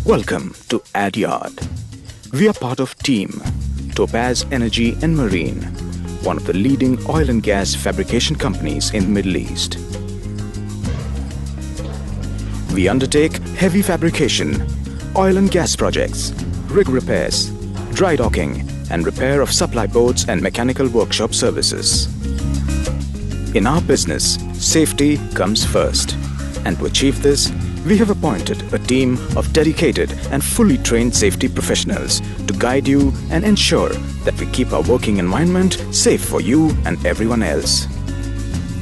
Welcome to Adyard. We are part of Team Topaz Energy and Marine, one of the leading oil and gas fabrication companies in the Middle East. We undertake heavy fabrication, oil and gas projects, rig repairs, dry docking, and repair of supply boats and mechanical workshop services. In our business, safety comes first, and to achieve this, we have appointed a team of dedicated and fully trained safety professionals to guide you and ensure that we keep our working environment safe for you and everyone else.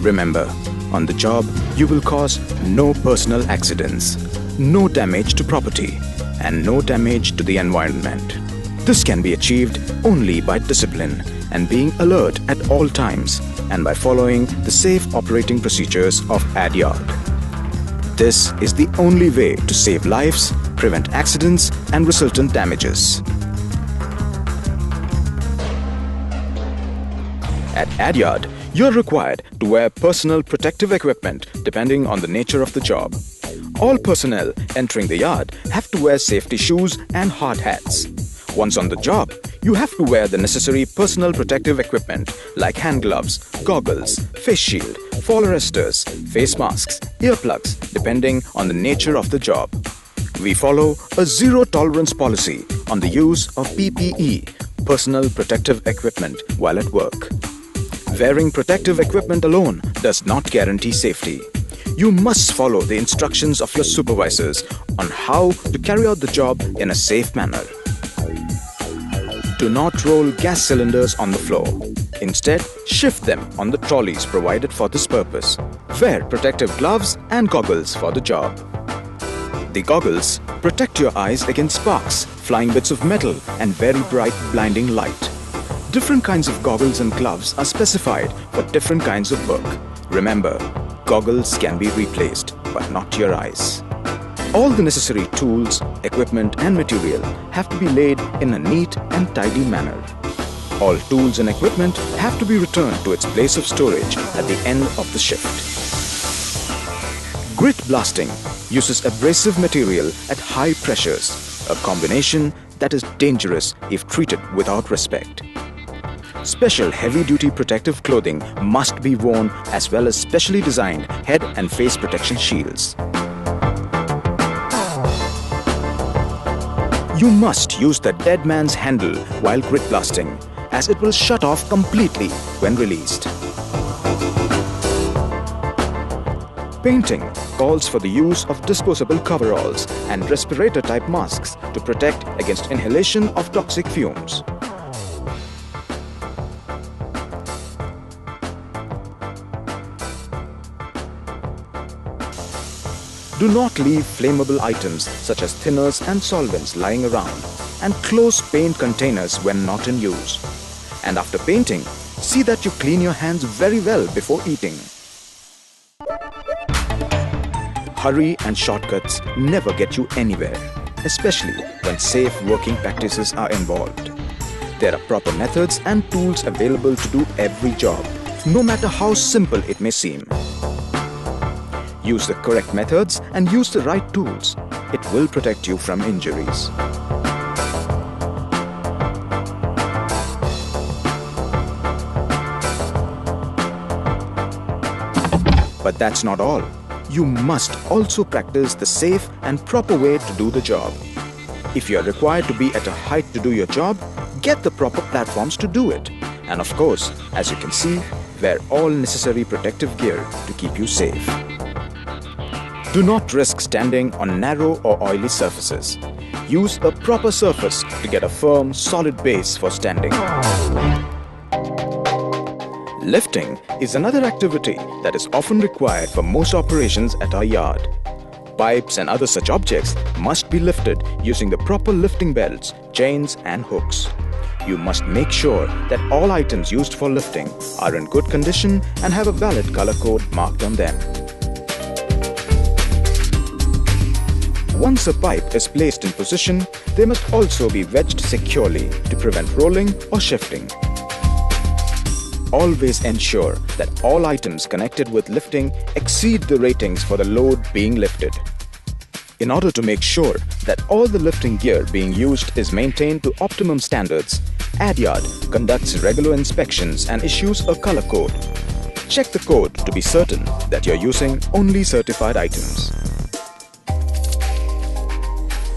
Remember, on the job, you will cause no personal accidents, no damage to property, and no damage to the environment. This can be achieved only by discipline and being alert at all times, and by following the safe operating procedures of Adyard. This is the only way to save lives, prevent accidents, and resultant damages. At Adyard, you're required to wear personal protective equipment depending on the nature of the job. All personnel entering the yard have to wear safety shoes and hard hats. Once on the job, you have to wear the necessary personal protective equipment like hand gloves, goggles, face shield, fall arresters, face masks, earplugs, depending on the nature of the job. We follow a zero-tolerance policy on the use of PPE, personal protective equipment, while at work. Wearing protective equipment alone does not guarantee safety. You must follow the instructions of your supervisors on how to carry out the job in a safe manner. Do not roll gas cylinders on the floor. Instead, shift them on the trolleys provided for this purpose. Wear protective gloves and goggles for the job. The goggles protect your eyes against sparks, flying bits of metal, and very bright blinding light. Different kinds of goggles and gloves are specified for different kinds of work. Remember, goggles can be replaced, but not your eyes. All the necessary tools, equipment and material have to be laid in a neat and tidy manner. All tools and equipment have to be returned to its place of storage at the end of the shift. Grit blasting uses abrasive material at high pressures, a combination that is dangerous if treated without respect. Special heavy-duty protective clothing must be worn, as well as specially designed head and face protection shields. You must use the dead man's handle while grit blasting, as it will shut off completely when released. Painting calls for the use of disposable coveralls and respirator-type masks to protect against inhalation of toxic fumes. Do not leave flammable items such as thinners and solvents lying around, and close paint containers when not in use. And after painting, see that you clean your hands very well before eating. Hurry and shortcuts never get you anywhere, especially when safe working practices are involved. There are proper methods and tools available to do every job, no matter how simple it may seem. Use the correct methods and use the right tools. It will protect you from injuries. But that's not all. You must also practice the safe and proper way to do the job. If you are required to be at a height to do your job, get the proper platforms to do it. And of course, as you can see, wear all necessary protective gear to keep you safe. Do not risk standing on narrow or oily surfaces. Use a proper surface to get a firm, solid base for standing. Lifting is another activity that is often required for most operations at our yard. Pipes and other such objects must be lifted using the proper lifting belts, chains and hooks. You must make sure that all items used for lifting are in good condition and have a valid color code marked on them. Once a pipe is placed in position, they must also be wedged securely to prevent rolling or shifting. Always ensure that all items connected with lifting exceed the ratings for the load being lifted. In order to make sure that all the lifting gear being used is maintained to optimum standards, Adyard conducts regular inspections and issues a color code. Check the code to be certain that you're using only certified items.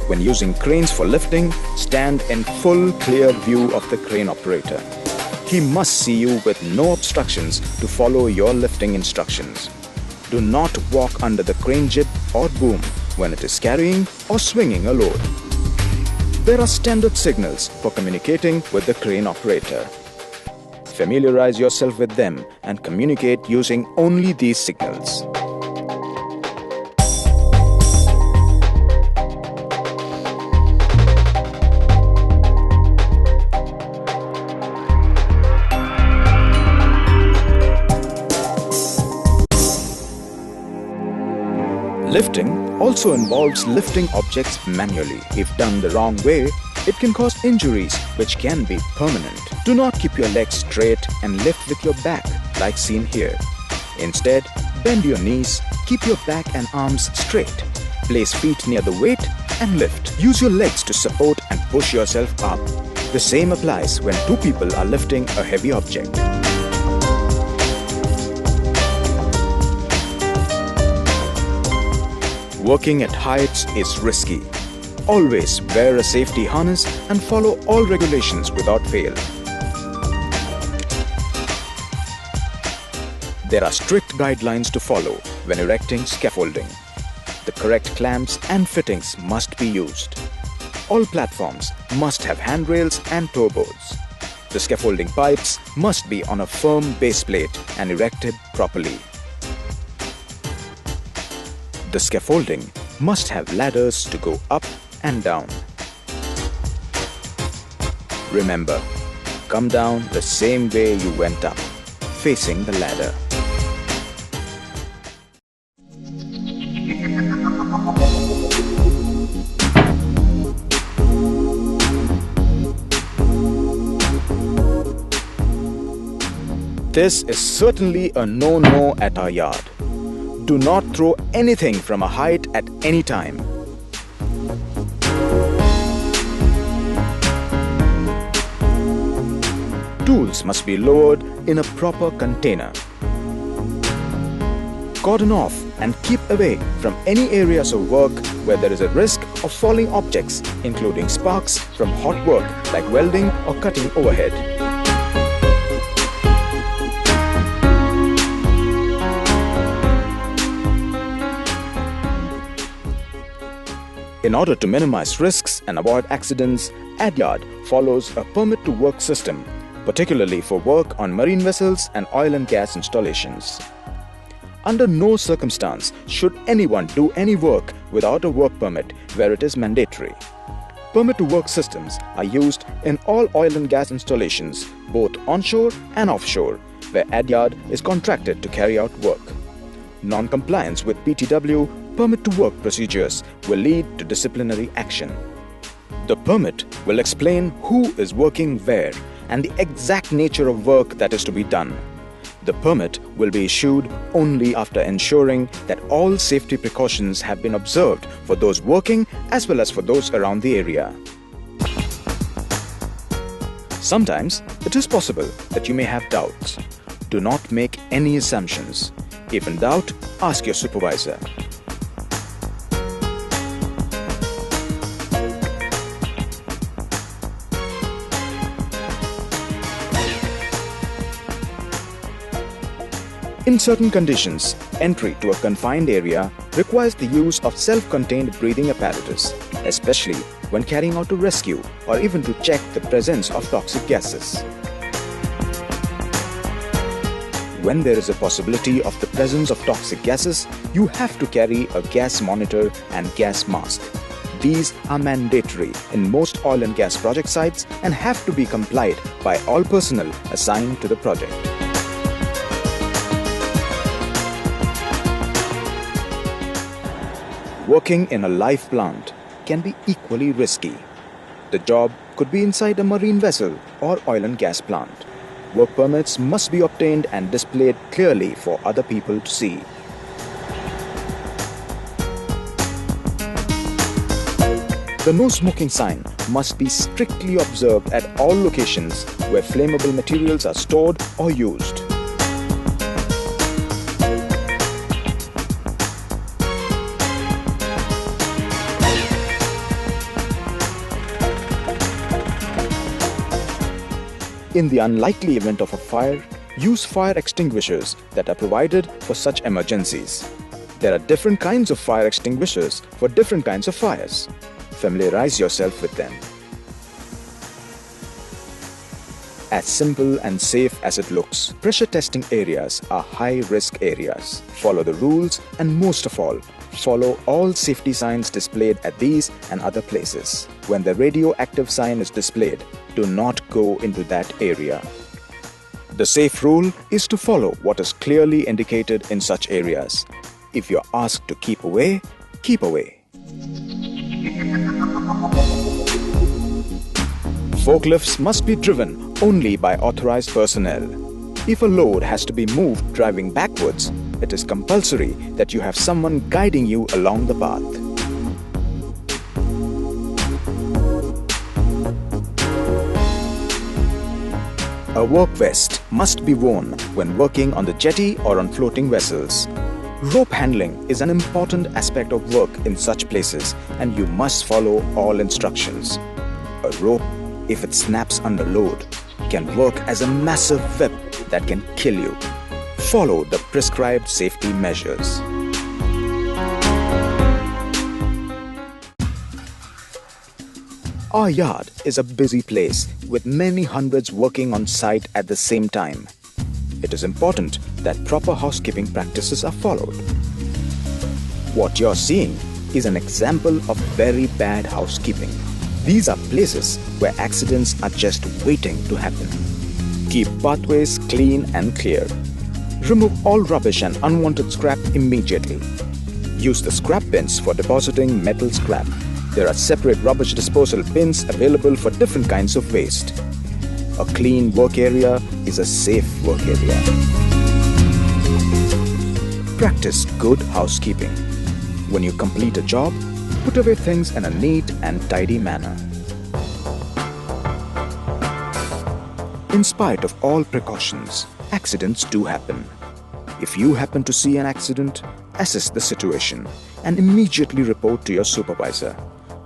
When using cranes for lifting, stand in full clear view of the crane operator. He must see you with no obstructions to follow your lifting instructions. Do not walk under the crane jib or boom when it is carrying or swinging a load. There are standard signals for communicating with the crane operator. Familiarize yourself with them and communicate using only these signals. Lifting also involves lifting objects manually. If done the wrong way, it can cause injuries which can be permanent. Do not keep your legs straight and lift with your back like seen here. Instead, bend your knees, keep your back and arms straight. Place feet near the weight and lift. Use your legs to support and push yourself up. The same applies when two people are lifting a heavy object. Working at heights is risky. Always wear a safety harness and follow all regulations without fail. There are strict guidelines to follow when erecting scaffolding. The correct clamps and fittings must be used. All platforms must have handrails and toe boards. The scaffolding pipes must be on a firm base plate and erected properly. The scaffolding must have ladders to go up and down. Remember, come down the same way you went up, facing the ladder. This is certainly a no-no at our yard. Do not throw anything from a height at any time. Tools must be lowered in a proper container. Cordon off and keep away from any areas of work where there is a risk of falling objects, including sparks from hot work like welding or cutting overhead. In order to minimize risks and avoid accidents, Adyard follows a permit to work system, particularly for work on marine vessels and oil and gas installations. Under no circumstance should anyone do any work without a work permit where it is mandatory. Permit to work systems are used in all oil and gas installations, both onshore and offshore, where Adyard is contracted to carry out work. Non-compliance with PTW permit to work procedures will lead to disciplinary action. The permit will explain who is working where and the exact nature of work that is to be done. The permit will be issued only after ensuring that all safety precautions have been observed for those working as well as for those around the area. Sometimes it is possible that you may have doubts. Do not make any assumptions. If in doubt, ask your supervisor. In certain conditions, entry to a confined area requires the use of self-contained breathing apparatus, especially when carrying out a rescue or even to check the presence of toxic gases. When there is a possibility of the presence of toxic gases, you have to carry a gas monitor and gas mask. These are mandatory in most oil and gas project sites and have to be complied by all personnel assigned to the project. Working in a live plant can be equally risky. The job could be inside a marine vessel or oil and gas plant. Work permits must be obtained and displayed clearly for other people to see. The no smoking sign must be strictly observed at all locations where flammable materials are stored or used. In the unlikely event of a fire, use fire extinguishers that are provided for such emergencies. There are different kinds of fire extinguishers for different kinds of fires. Familiarize yourself with them. As simple and safe as it looks, pressure testing areas are high-risk areas. Follow the rules and most of all, follow all safety signs displayed at these and other places. When the radioactive sign is displayed, do not go into that area. The safe rule is to follow what is clearly indicated in such areas. If you're asked to keep away, keep away. Forklifts must be driven only by authorized personnel. If a load has to be moved driving backwards, it is compulsory that you have someone guiding you along the path. A work vest must be worn when working on the jetty or on floating vessels. Rope handling is an important aspect of work in such places and you must follow all instructions. A rope, if it snaps under load, can work as a massive whip that can kill you. Follow the prescribed safety measures. Our yard is a busy place with many hundreds working on site at the same time. It is important that proper housekeeping practices are followed. What you're seeing is an example of very bad housekeeping. These are places where accidents are just waiting to happen. Keep pathways clean and clear. Remove all rubbish and unwanted scrap immediately. Use the scrap bins for depositing metal scrap. There are separate rubbish disposal bins available for different kinds of waste. A clean work area is a safe work area. Practice good housekeeping. When you complete a job, put away things in a neat and tidy manner. In spite of all precautions, accidents do happen. If you happen to see an accident, assess the situation and immediately report to your supervisor.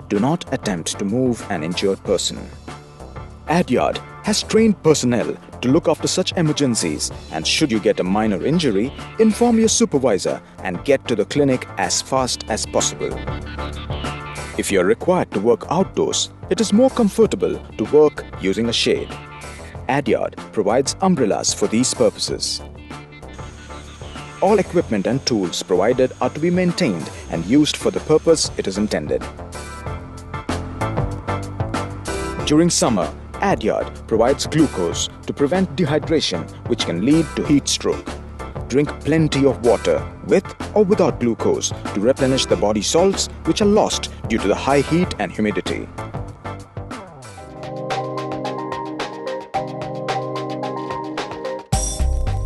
Do not attempt to move an injured person. Adyard has trained personnel to look after such emergencies, and should you get a minor injury, inform your supervisor and get to the clinic as fast as possible. If you are required to work outdoors, it is more comfortable to work using a shade. Adyard provides umbrellas for these purposes. All equipment and tools provided are to be maintained and used for the purpose it is intended. During summer, Adyard provides glucose to prevent dehydration, which can lead to heat stroke. Drink plenty of water with or without glucose to replenish the body salts which are lost due to the high heat and humidity.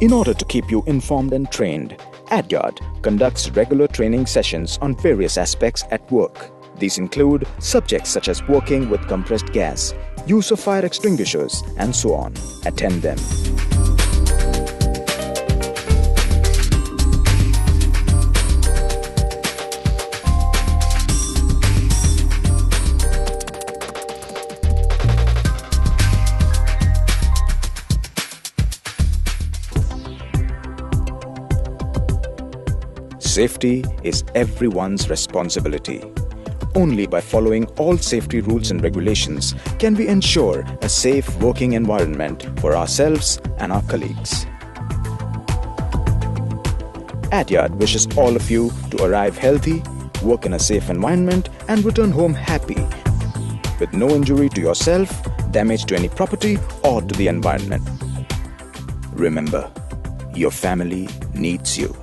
In order to keep you informed and trained, Adyard conducts regular training sessions on various aspects at work. These include subjects such as working with compressed gas, use of fire extinguishers, and so on. Attend them. Safety is everyone's responsibility. Only by following all safety rules and regulations can we ensure a safe working environment for ourselves and our colleagues. Adyard wishes all of you to arrive healthy, work in a safe environment, and return home happy, with no injury to yourself, damage to any property, or to the environment. Remember, your family needs you.